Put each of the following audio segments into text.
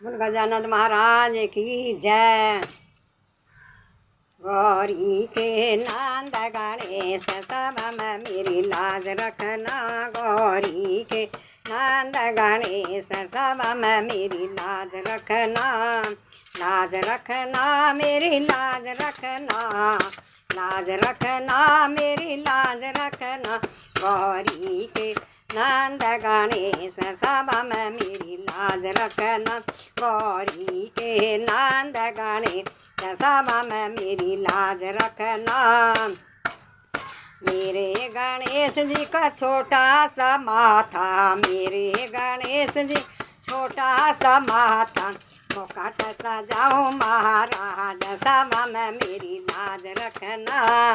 बोल गजानंद महाराज की जय। गौरी के नंद गणेश सभा में मेरी लाज रखना। गौरी के नंद गणेश सभा में मेरी लाज रखना। लाज रखना मेरी लाज रखना। लाज रखना मेरी लाज रखना। गौरी के नंद गणेश सभा में मेरी लाज रखना। गौरी के नंद गणेश सभा में मेरी लाज रखना। मेरे गणेश जी का छोटा सा माथा। मेरे गणेश जी छोटा सा माथा। मुकुट सजाऊं महाराज सभा में मेरी लाज रखना।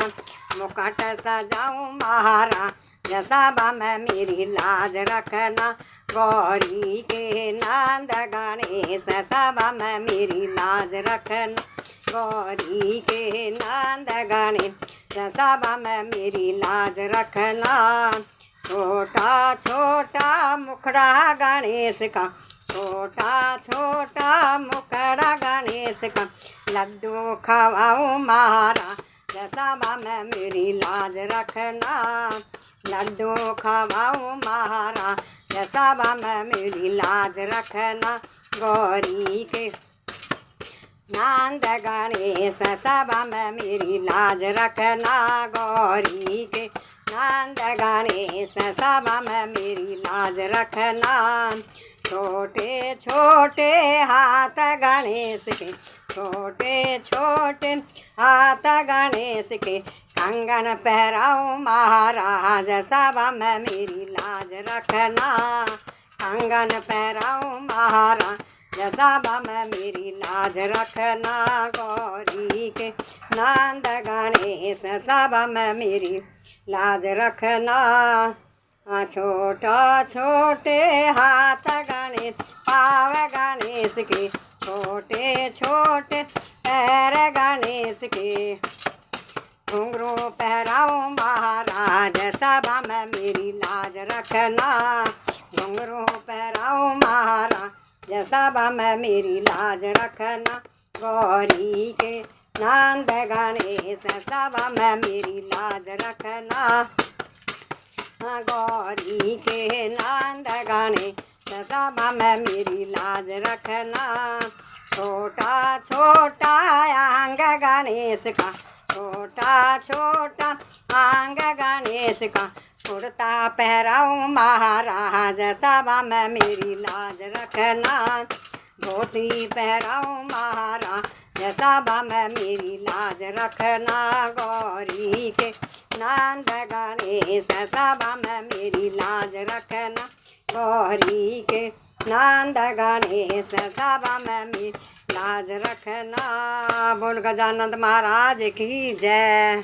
मुकुट सजाऊं महाराज सभा में मेरी लाज रखना। गौरी के नंद गणेश सभा में मेरी लाज रखना। गौरी के नंद गणेश सभा में मेरी लाज रखना। छोटा छोटा मुखड़ा गणेश का। छोटा छोटा मुखड़ा गणेश का। लड्डू खवाऊं महाराज सभा में मेरी लाज रखना। लड्डू खवाऊं महाराज सभा में मेरी लाज रखना। गौरी के नंद गणेश सभा में मेरी लाज रखना। गौरी के नंद गणेश सभा में मेरी लाज रखना। छोटे छोटे हाथ गणेश के। छोटे छोटे हाथ गणेश के। कंगन पहराऊं महाराज सभा में मेरी लाज रखना। कंगन पहराऊं महाराज सभा में मेरी लाज रखना। गौरी के नंद गणेश सभा में मेरी लाज रखना। छोटा छोटे हाथ गणेश पाव गणेश के। छोटे छोटे पैर गणेश के। घुंघरू पहराऊं महाराज सभा में मेरी लाज रखना। घुंघरू पहराऊं महाराज सभा में मेरी लाज रखना। गौरी के नंद गणेश सभा में मेरी लाज रखना। गौरी के नंद गणेश सभा में मेरी लाज रखना। छोटा छोटा अंग गणेश का। छोटा छोटा अंग गणेश का। कुर्ता पहराऊं महाराज सभा में मेरी लाज रखना। धोती पहराऊं महाराज सभा में मेरी लाज रखना। गौरी के नंद गणेश सभा में मेरी लाज रखना। गौरी के नंद गणेश सभा में मेरी लाज रखना। बोल गजानंद महाराज की जय।